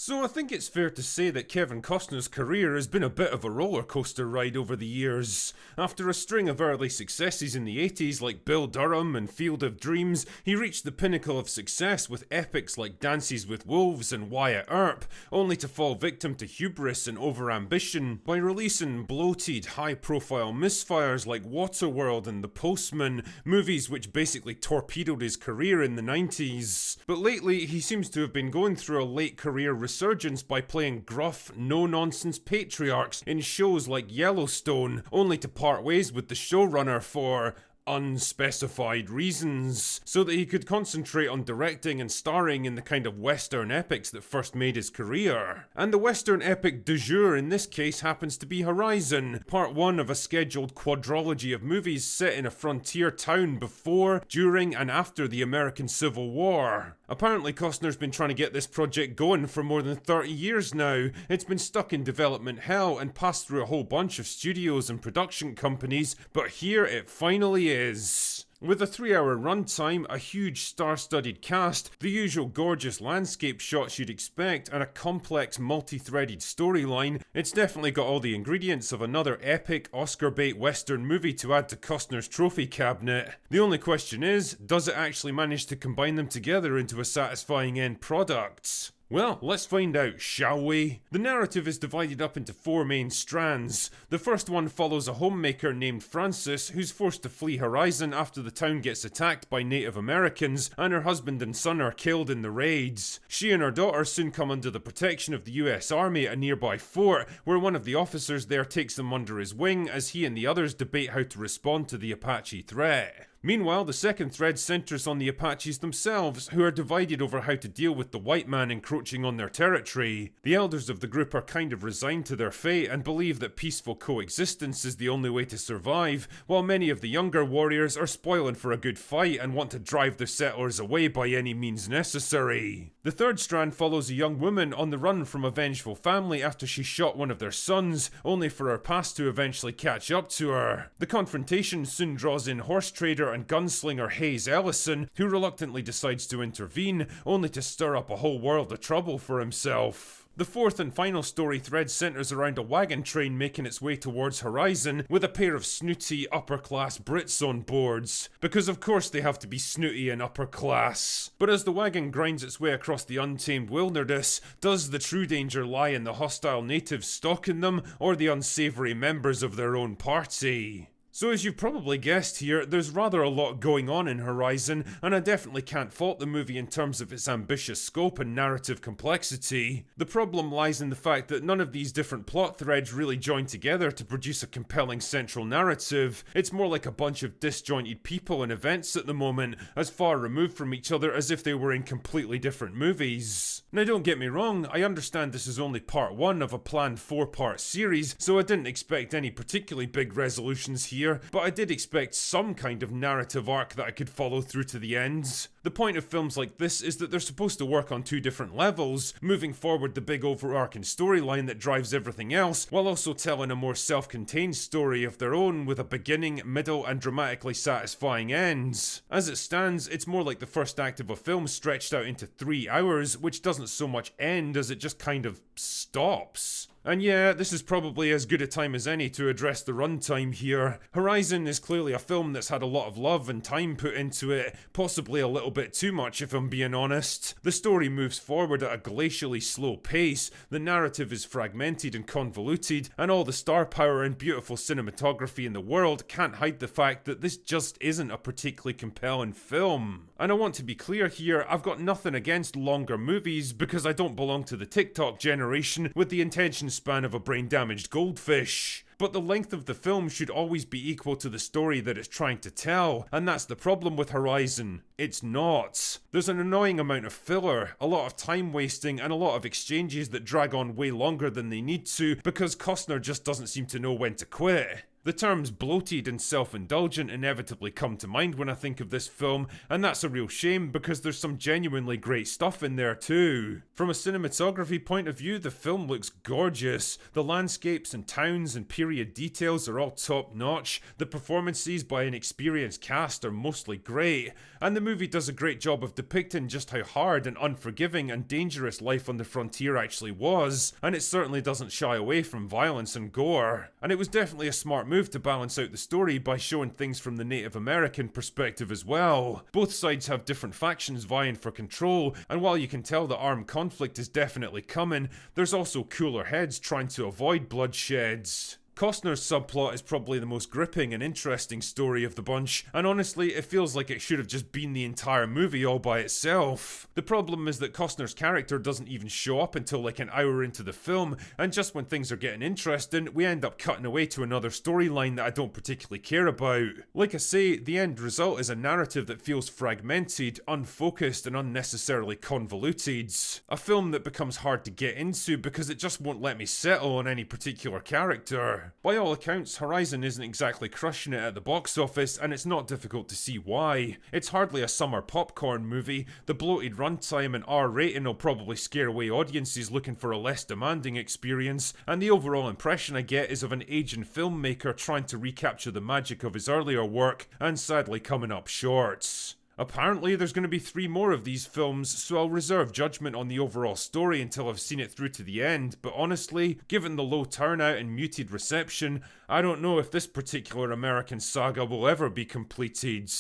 So I think it's fair to say that Kevin Costner's career has been a bit of a roller coaster ride over the years. After a string of early successes in the 80s like Bill Durham and Field of Dreams, he reached the pinnacle of success with epics like Dances with Wolves and Wyatt Earp, only to fall victim to hubris and overambition by releasing bloated, high-profile misfires like Waterworld and The Postman, movies which basically torpedoed his career in the 90s. But lately, he seems to have been going through a late career resurgence by playing gruff, no-nonsense patriarchs in shows like Yellowstone, only to part ways with the showrunner for unspecified reasons, so that he could concentrate on directing and starring in the kind of western epics that first made his career. And the western epic du jour in this case happens to be Horizon, part one of a scheduled quadrilogy of movies set in a frontier town before, during and after the American Civil War. Apparently Costner's been trying to get this project going for more than 30 years now. It's been stuck in development hell and passed through a whole bunch of studios and production companies, but here it finally is. With a 3-hour runtime, a huge star-studded cast, the usual gorgeous landscape shots you'd expect, and a complex multi-threaded storyline, it's definitely got all the ingredients of another epic Oscar-bait western movie to add to Costner's trophy cabinet. The only question is, does it actually manage to combine them together into a satisfying end product? Well, let's find out, shall we? The narrative is divided up into 4 main strands. The first one follows a homemaker named Frances who's forced to flee Horizon after the town gets attacked by Native Americans and her husband and son are killed in the raids. She and her daughter soon come under the protection of the US Army at a nearby fort, where one of the officers there takes them under his wing as he and the others debate how to respond to the Apache threat. Meanwhile, the second thread centers on the Apaches themselves, who are divided over how to deal with the white man encroaching on their territory. The elders of the group are kind of resigned to their fate and believe that peaceful coexistence is the only way to survive, while many of the younger warriors are spoiling for a good fight and want to drive the settlers away by any means necessary. The third strand follows a young woman on the run from a vengeful family after she shot one of their sons, only for her past to eventually catch up to her. The confrontation soon draws in horse trader and gunslinger Hayes Ellison, who reluctantly decides to intervene, only to stir up a whole world of trouble for himself. The fourth and final story thread centers around a wagon train making its way towards Horizon, with a pair of snooty, upper-class Brits on boards. Because of course they have to be snooty and upper-class. But as the wagon grinds its way across the untamed wilderness, does the true danger lie in the hostile natives stalking them, or the unsavoury members of their own party? So as you've probably guessed here, there's rather a lot going on in Horizon, and I definitely can't fault the movie in terms of its ambitious scope and narrative complexity. The problem lies in the fact that none of these different plot threads really join together to produce a compelling central narrative. It's more like a bunch of disjointed people and events at the moment, as far removed from each other as if they were in completely different movies. Now don't get me wrong, I understand this is only part 1 of a planned 4-part series, so I didn't expect any particularly big resolutions here, but I did expect some kind of narrative arc that I could follow through to the ends. The point of films like this is that they're supposed to work on 2 different levels, moving forward the big overarching storyline that drives everything else, while also telling a more self-contained story of their own with a beginning, middle, and dramatically satisfying ends. As it stands, it's more like the first act of a film stretched out into 3 hours, which doesn't so much end as it just kind of stops. And yeah, this is probably as good a time as any to address the runtime here. Horizon is clearly a film that's had a lot of love and time put into it, possibly a little bit too much if I'm being honest. The story moves forward at a glacially slow pace, the narrative is fragmented and convoluted, and all the star power and beautiful cinematography in the world can't hide the fact that this just isn't a particularly compelling film. And I want to be clear here, I've got nothing against longer movies because I don't belong to the TikTok generation with the attention span of a brain-damaged goldfish. But the length of the film should always be equal to the story that it's trying to tell, and that's the problem with Horizon. It's not. There's an annoying amount of filler, a lot of time wasting, and a lot of exchanges that drag on way longer than they need to because Costner just doesn't seem to know when to quit. The terms bloated and self-indulgent inevitably come to mind when I think of this film, and that's a real shame because there's some genuinely great stuff in there too. From a cinematography point of view, the film looks gorgeous. The landscapes and towns and period details are all top notch, the performances by an experienced cast are mostly great, and the movie does a great job of depicting just how hard and unforgiving and dangerous life on the frontier actually was, and it certainly doesn't shy away from violence and gore. And it was definitely a smart move to balance out the story by showing things from the Native American perspective as well. Both sides have different factions vying for control, and while you can tell that armed conflict is definitely coming, there's also cooler heads trying to avoid bloodsheds. Costner's subplot is probably the most gripping and interesting story of the bunch, and honestly, it feels like it should have just been the entire movie all by itself. The problem is that Costner's character doesn't even show up until like an hour into the film, and just when things are getting interesting, we end up cutting away to another storyline that I don't particularly care about. Like I say, the end result is a narrative that feels fragmented, unfocused, and unnecessarily convoluted. A film that becomes hard to get into because it just won't let me settle on any particular character. By all accounts, Horizon isn't exactly crushing it at the box office, and it's not difficult to see why. It's hardly a summer popcorn movie, the bloated runtime and R rating will probably scare away audiences looking for a less demanding experience, and the overall impression I get is of an aging filmmaker trying to recapture the magic of his earlier work, and sadly coming up short. Apparently, there's going to be 3 more of these films, so I'll reserve judgment on the overall story until I've seen it through to the end, but honestly, given the low turnout and muted reception, I don't know if this particular American saga will ever be completed.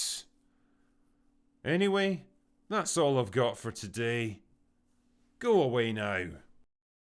Anyway, that's all I've got for today. Go away now.